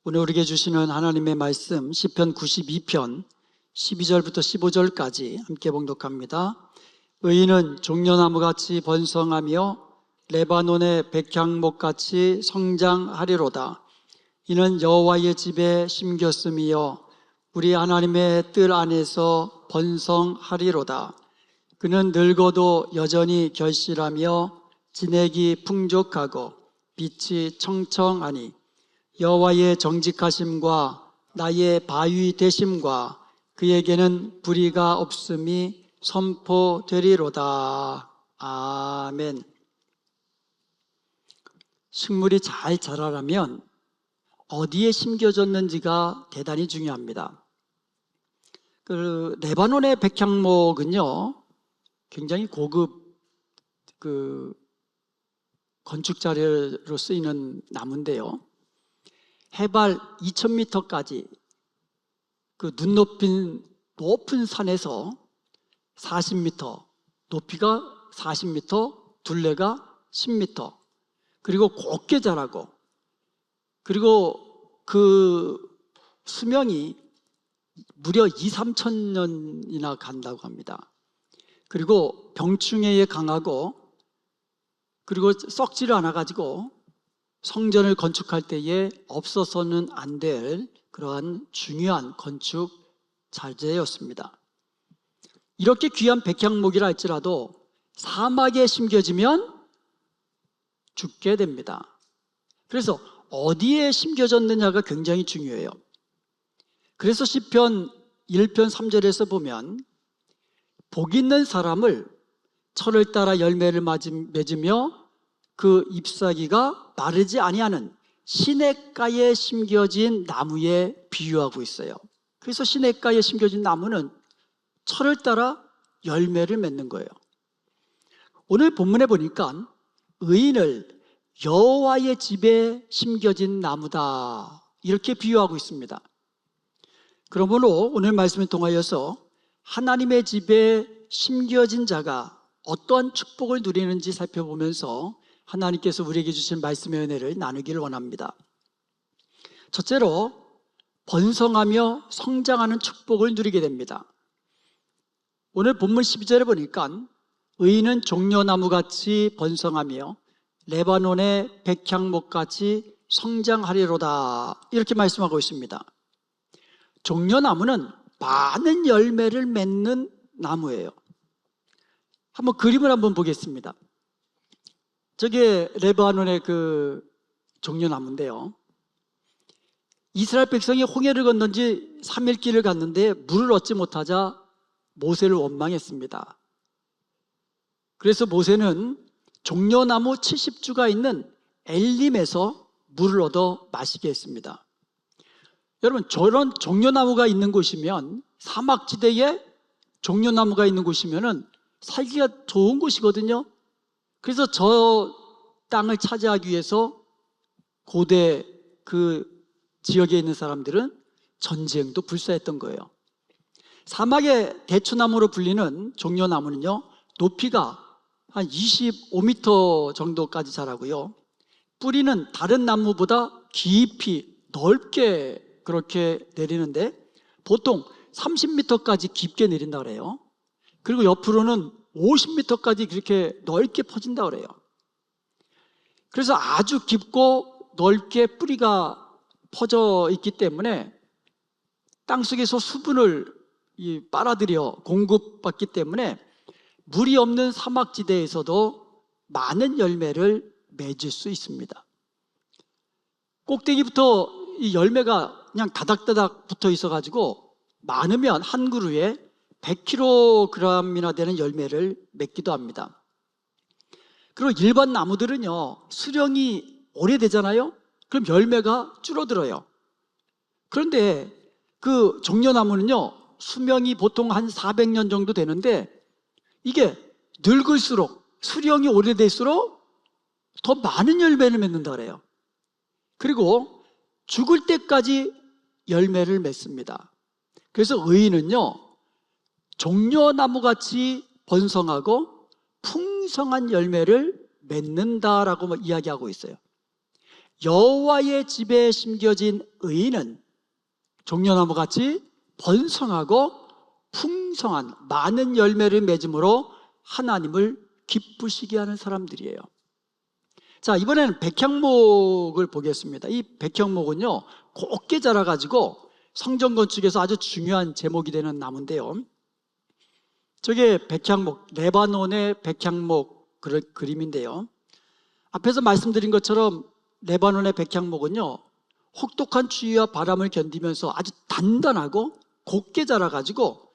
오늘 우리에게 주시는 하나님의 말씀 시편 92편 12절부터 15절까지 함께 봉독합니다. 의인은 종려나무같이 번성하며 레바논의 백향목같이 성장하리로다. 이는 여호와의 집에 심겼음이여 우리 하나님의 뜰 안에서 번성하리로다. 그는 늙어도 여전히 결실하며 진액이 풍족하고 빛이 청청하니 여호와의 정직하심과 나의 바위 되심과 그에게는 불의가 없음이 선포되리로다. 아멘. 식물이 잘 자라려면 어디에 심겨졌는지가 대단히 중요합니다. 레바논의 백향목은요, 굉장히 고급 건축 자재로 쓰이는 나무인데요. 해발 2000m까지 눈높인 높은 산에서 40m, 높이가 40m, 둘레가 10m, 그리고 곱게 자라고, 그리고 그 수명이 무려 2~3천년이나 간다고 합니다. 그리고 병충해에 강하고, 그리고 썩지를 않아가지고 성전을 건축할 때에 없어서는 안 될 그러한 중요한 건축 자재였습니다. 이렇게 귀한 백향목이라 할지라도 사막에 심겨지면 죽게 됩니다. 그래서 어디에 심겨졌느냐가 굉장히 중요해요. 그래서 시편 1편 3절에서 보면 복 있는 사람을 철을 따라 열매를 맺으며 그 잎사귀가 마르지 아니하는 시냇가에 심겨진 나무에 비유하고 있어요. 그래서 시냇가에 심겨진 나무는 철을 따라 열매를 맺는 거예요. 오늘 본문에 보니까 의인을 여호와의 집에 심겨진 나무다, 이렇게 비유하고 있습니다. 그러므로 오늘 말씀을 통하여서 하나님의 집에 심겨진 자가 어떠한 축복을 누리는지 살펴보면서 하나님께서 우리에게 주신 말씀의 은혜를 나누기를 원합니다. 첫째로, 번성하며 성장하는 축복을 누리게 됩니다. 오늘 본문 12절에 보니까 의인은 종려나무같이 번성하며 레바논의 백향목같이 성장하리로다, 이렇게 말씀하고 있습니다. 종려나무는 많은 열매를 맺는 나무예요. 한번 그림을 한번 보겠습니다. 저게 레바논의 종려나무인데요. 이스라엘 백성이 홍해를 건넌 지 3일 길을 갔는데 물을 얻지 못하자 모세를 원망했습니다. 그래서 모세는 종려나무 70주가 있는 엘림에서 물을 얻어 마시게 했습니다. 여러분, 저런 종려나무가 있는 곳이면, 사막지대에 종려나무가 있는 곳이면은 살기가 좋은 곳이거든요. 그래서 저 땅을 차지하기 위해서 고대 그 지역에 있는 사람들은 전쟁도 불사했던 거예요. 사막의 대추나무로 불리는 종려나무는요, 높이가 한 25m 정도까지 자라고요, 뿌리는 다른 나무보다 깊이 넓게 그렇게 내리는데 보통 30m까지 깊게 내린다 그래요. 그리고 옆으로는 50m까지 그렇게 넓게 퍼진다 그래요. 그래서 아주 깊고 넓게 뿌리가 퍼져 있기 때문에 땅속에서 수분을 빨아들여 공급받기 때문에 물이 없는 사막지대에서도 많은 열매를 맺을 수 있습니다. 꼭대기부터 이 열매가 그냥 다닥다닥 붙어 있어가지고 많으면 한 그루에 100kg이나 되는 열매를 맺기도 합니다. 그리고 일반 나무들은요, 수령이 오래되잖아요. 그럼 열매가 줄어들어요. 그런데 그 종려나무는요, 수명이 보통 한 400년 정도 되는데 이게 늙을수록, 수령이 오래될수록 더 많은 열매를 맺는다 그래요. 그리고 죽을 때까지 열매를 맺습니다. 그래서 의인은요, 종려나무같이 번성하고 풍성한 열매를 맺는다라고 이야기하고 있어요. 여호와의 집에 심겨진 의인은 종려나무 같이 번성하고 풍성한 많은 열매를 맺음으로 하나님을 기쁘시게 하는 사람들이에요. 자, 이번에는 백향목을 보겠습니다. 이 백향목은요, 곱게 자라가지고 성전 건축에서 아주 중요한 제목이 되는 나무인데요. 저게 백향목, 레바논의 백향목 그림인데요. 앞에서 말씀드린 것처럼 레바논의 백향목은요, 혹독한 추위와 바람을 견디면서 아주 단단하고 곱게 자라가지고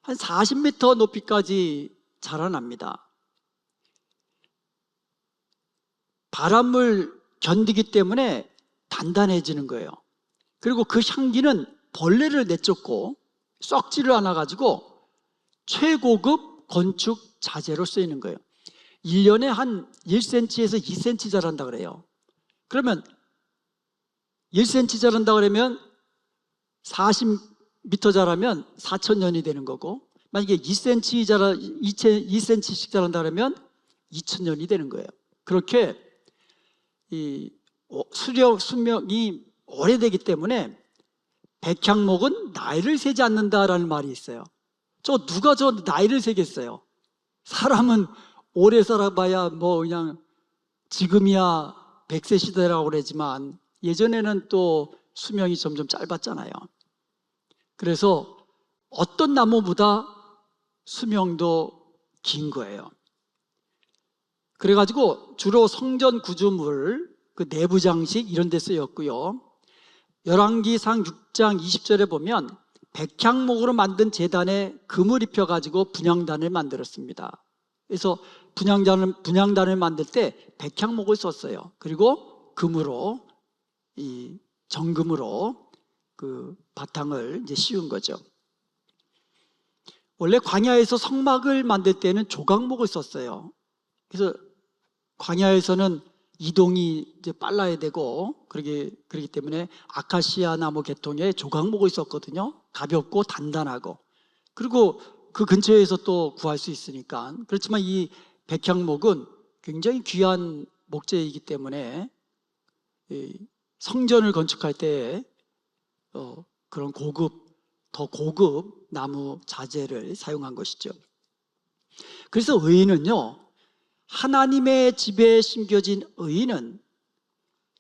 한 40m 높이까지 자라납니다. 바람을 견디기 때문에 단단해지는 거예요. 그리고 그 향기는 벌레를 내쫓고 썩지를 않아가지고 최고급 건축 자재로 쓰이는 거예요. 1년에 한 1cm에서 2cm 자란다 그래요. 그러면 1cm 자란다 그러면 40m 자라면 4,000년이 되는 거고, 만약에 2cm씩 자란다 그러면 2,000년이 되는 거예요. 그렇게 이 수명이 오래되기 때문에 백향목은 나이를 세지 않는다라는 말이 있어요. 누가 나이를 세겠어요? 사람은 오래 살아봐야 뭐 그냥 지금이야 100세 시대라고 그러지만 예전에는 또 수명이 점점 짧았잖아요. 그래서 어떤 나무보다 수명도 긴 거예요. 그래가지고 주로 성전 구조물, 그 내부 장식 이런 데 쓰였고요. 열왕기상 6장 20절에 보면 백향목으로 만든 제단에 금을 입혀가지고 분향단을 만들었습니다. 그래서 분향단을 만들 때 백향목을 썼어요. 그리고 금으로, 이 정금으로 그 바탕을 이제 씌운 거죠. 원래 광야에서 성막을 만들 때는 조각목을 썼어요. 그래서 광야에서는 이동이 이제 빨라야 되고 그러기 때문에 아카시아 나무 계통의 조각목을 썼거든요. 가볍고 단단하고, 그리고 그 근처에서 또 구할 수 있으니까. 그렇지만 이 백향목은 굉장히 귀한 목재이기 때문에 성전을 건축할 때 그런 더 고급 나무 자재를 사용한 것이죠. 그래서 의인은요, 하나님의 집에 심겨진 의인은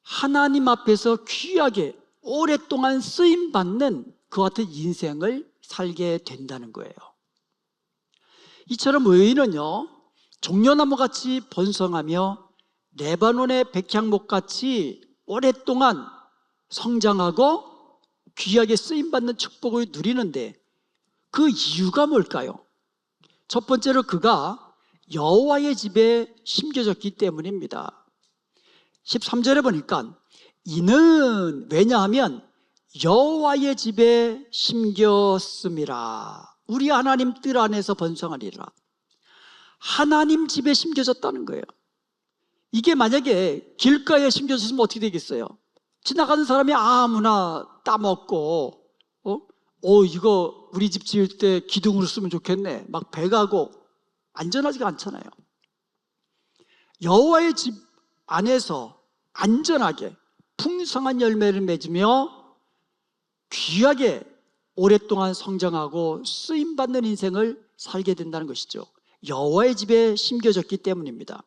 하나님 앞에서 귀하게 오랫동안 쓰임받는 그와 같은 인생을 살게 된다는 거예요. 이처럼 의인은요, 종려나무같이 번성하며 레바논의 백향목같이 오랫동안 성장하고 귀하게 쓰임받는 축복을 누리는데, 그 이유가 뭘까요? 첫 번째로 그가 여호와의 집에 심겨졌기 때문입니다. 13절에 보니까 이는 왜냐하면 여호와의 집에 심겼음이라. 우리 하나님 뜰 안에서 번성하리라. 하나님 집에 심겨졌다는 거예요. 이게 만약에 길가에 심겨졌으면 어떻게 되겠어요? 지나가는 사람이 아무나 따먹고 이거 우리 집 지을 때 기둥으로 쓰면 좋겠네, 막 배가고 안전하지가 않잖아요. 여호와의 집 안에서 안전하게 풍성한 열매를 맺으며 귀하게 오랫동안 성장하고 쓰임받는 인생을 살게 된다는 것이죠. 여호와의 집에 심겨졌기 때문입니다.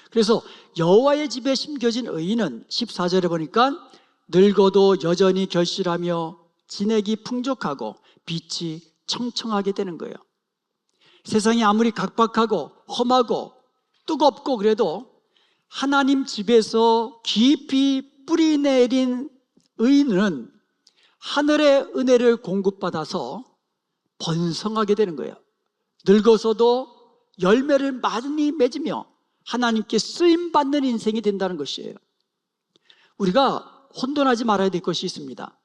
그래서 여호와의 집에 심겨진 의인은 14절에 보니까 늙어도 여전히 결실하며 진액이 풍족하고 빛이 청청하게 되는 거예요. 세상이 아무리 각박하고 험하고 뜨겁고 그래도 하나님 집에서 깊이 뿌리 내린 의인은 하늘의 은혜를 공급받아서 번성하게 되는 거예요. 늙어서도 열매를 많이 맺으며 하나님께 쓰임받는 인생이 된다는 것이에요. 우리가 혼돈하지 말아야 될 것이 있습니다.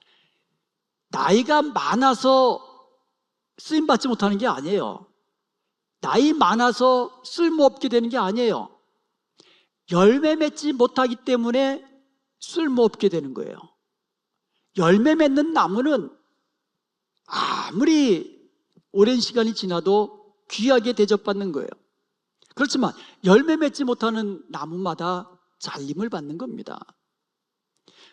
나이가 많아서 쓰임받지 못하는 게 아니에요. 나이 많아서 쓸모없게 되는 게 아니에요. 열매 맺지 못하기 때문에 쓸모없게 되는 거예요. 열매 맺는 나무는 아무리 오랜 시간이 지나도 귀하게 대접받는 거예요. 그렇지만 열매 맺지 못하는 나무마다 잘림을 받는 겁니다.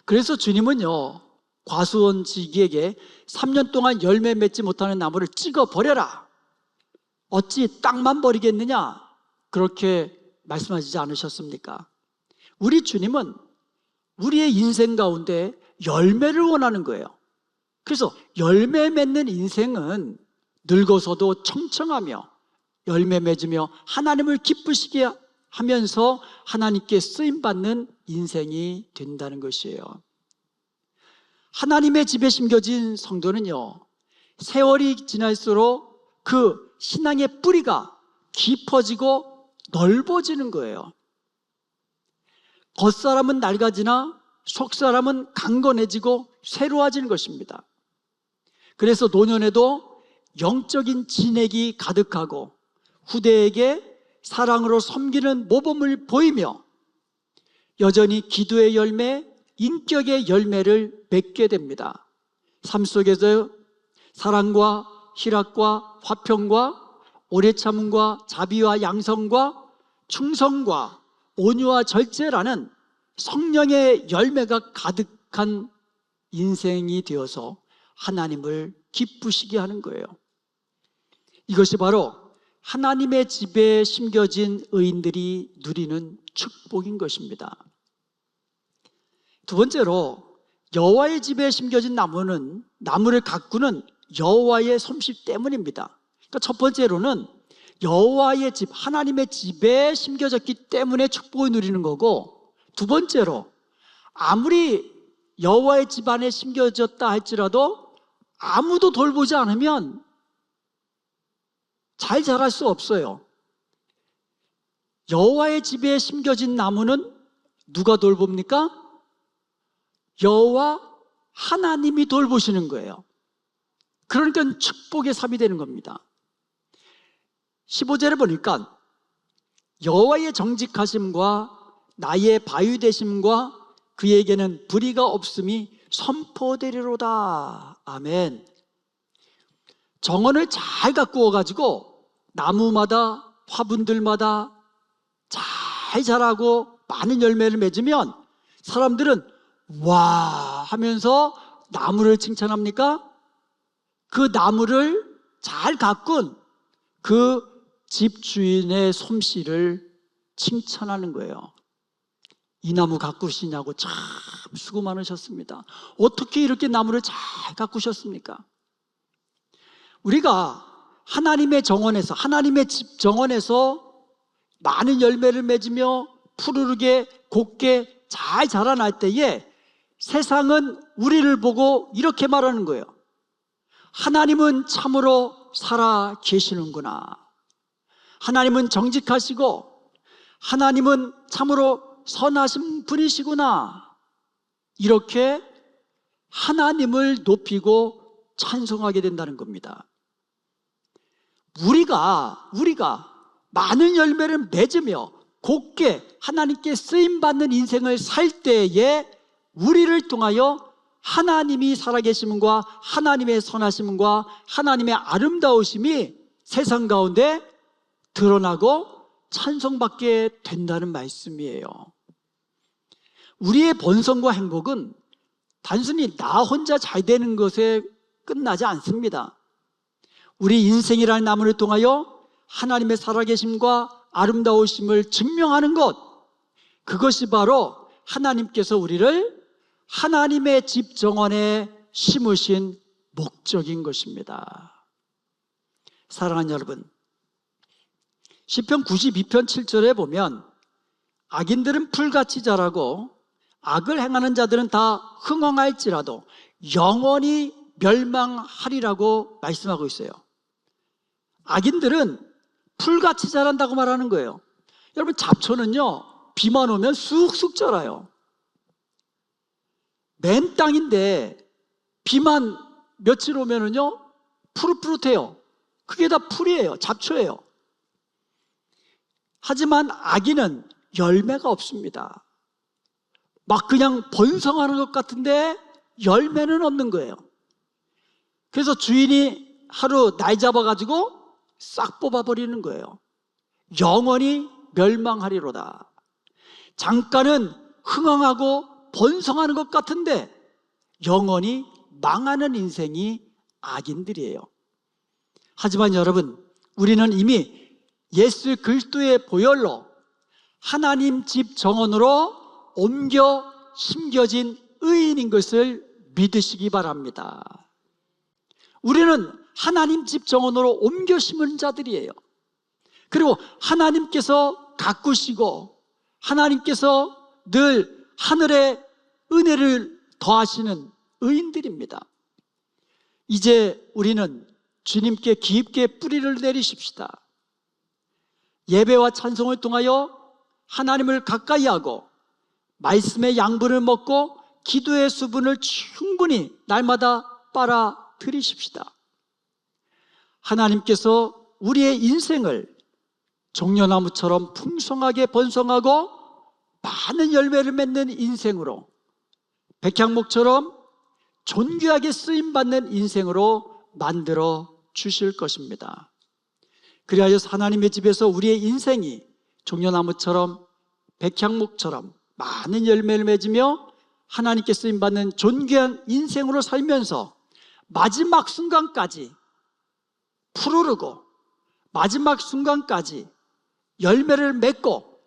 그래서 주님은요, 과수원지기에게 3년 동안 열매 맺지 못하는 나무를 찍어 버려라. 어찌 땅만 버리겠느냐? 그렇게 말씀하시지 않으셨습니까? 우리 주님은 우리의 인생 가운데 열매를 원하는 거예요. 그래서 열매 맺는 인생은 늙어서도 청청하며 열매 맺으며 하나님을 기쁘시게 하면서 하나님께 쓰임받는 인생이 된다는 것이에요. 하나님의 집에 심겨진 성도는요, 세월이 지날수록 그 신앙의 뿌리가 깊어지고 넓어지는 거예요. 겉사람은 낡아지나 속사람은 강건해지고 새로워지는 것입니다. 그래서 노년에도 영적인 진액이 가득하고 후대에게 사랑으로 섬기는 모범을 보이며 여전히 기도의 열매, 인격의 열매를 맺게 됩니다. 삶 속에서 사랑과 희락과 화평과 오래 참음과 자비와 양성과 충성과 온유와 절제라는 성령의 열매가 가득한 인생이 되어서 하나님을 기쁘시게 하는 거예요. 이것이 바로 하나님의 집에 심겨진 의인들이 누리는 축복인 것입니다. 두 번째로, 여호와의 집에 심겨진 나무를 가꾸는 여호와의 솜씨 때문입니다. 그러니까 첫 번째로는 여호와의 집, 하나님의 집에 심겨졌기 때문에 축복을 누리는 거고, 두 번째로 아무리 여호와의 집 안에 심겨졌다 할지라도 아무도 돌보지 않으면 잘 자랄 수 없어요. 여호와의 집에 심겨진 나무는 누가 돌봅니까? 여호와 하나님이 돌보시는 거예요. 그러니까 축복의 삽이 되는 겁니다. 15절에 보니까 여호와의 정직하심과 나의 바위되심과 그에게는 불의가 없음이 선포되리로다. 아멘. 정원을 잘 가꾸어 가지고 나무마다 화분들마다 잘 자라고 많은 열매를 맺으면 사람들은 와 하면서 나무를 칭찬합니까? 그 나무를 잘 가꾼 그 집주인의 솜씨를 칭찬하는 거예요. 이 나무 가꾸시냐고 참 수고 많으셨습니다. 어떻게 이렇게 나무를 잘 가꾸셨습니까? 우리가 하나님의 정원에서, 하나님의 집 정원에서 많은 열매를 맺으며 푸르르게 곱게 잘 자라날 때에 세상은 우리를 보고 이렇게 말하는 거예요. 하나님은 참으로 살아 계시는구나. 하나님은 정직하시고 하나님은 참으로 선하신 분이시구나. 이렇게 하나님을 높이고 찬송하게 된다는 겁니다. 우리가 많은 열매를 맺으며 곱게 하나님께 쓰임받는 인생을 살 때에 우리를 통하여 하나님이 살아계심과 하나님의 선하심과 하나님의 아름다우심이 세상 가운데 드러나고 찬송받게 된다는 말씀이에요. 우리의 번성과 행복은 단순히 나 혼자 잘 되는 것에 끝나지 않습니다. 우리 인생이라는 나무를 통하여 하나님의 살아계심과 아름다우심을 증명하는 것, 그것이 바로 하나님께서 우리를 하나님의 집 정원에 심으신 목적인 것입니다. 사랑하는 여러분, 시편 92편 7절에 보면 악인들은 풀같이 자라고 악을 행하는 자들은 다 흥황할지라도 영원히 멸망하리라고 말씀하고 있어요. 악인들은 풀같이 자란다고 말하는 거예요. 여러분, 잡초는요, 비만 오면 쑥쑥 자라요. 맨 땅인데 비만 며칠 오면은요 푸릇푸릇해요. 그게 다 풀이에요. 잡초예요. 하지만 악인은 열매가 없습니다. 막 그냥 번성하는 것 같은데 열매는 없는 거예요. 그래서 주인이 하루 날 잡아가지고 싹 뽑아버리는 거예요. 영원히 멸망하리로다. 잠깐은 흥황하고 번성하는 것 같은데 영원히 망하는 인생이 악인들이에요. 하지만 여러분, 우리는 이미 예수 그리스도의 보혈로 하나님 집 정원으로 옮겨 심겨진 의인인 것을 믿으시기 바랍니다. 우리는 하나님 집 정원으로 옮겨 심은 자들이에요. 그리고 하나님께서 가꾸시고 하나님께서 늘 하늘의 은혜를 더하시는 의인들입니다. 이제 우리는 주님께 깊게 뿌리를 내리십시다. 예배와 찬송을 통하여 하나님을 가까이 하고 말씀의 양분을 먹고 기도의 수분을 충분히 날마다 빨아들이십시다. 하나님께서 우리의 인생을 종려나무처럼 풍성하게 번성하고 많은 열매를 맺는 인생으로, 백향목처럼 존귀하게 쓰임받는 인생으로 만들어 주실 것입니다. 그리하여 하나님의 집에서 우리의 인생이 종려나무처럼 백향목처럼 많은 열매를 맺으며 하나님께 쓰임받는 존귀한 인생으로 살면서 마지막 순간까지 푸르르고 마지막 순간까지 열매를 맺고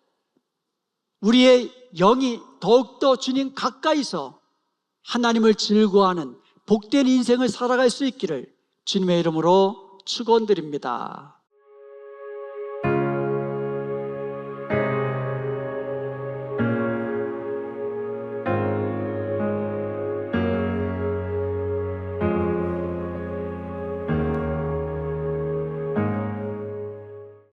우리의 영이 더욱더 주님 가까이서 하나님을 즐거워하는 복된 인생을 살아갈 수 있기를 주님의 이름으로 축원드립니다.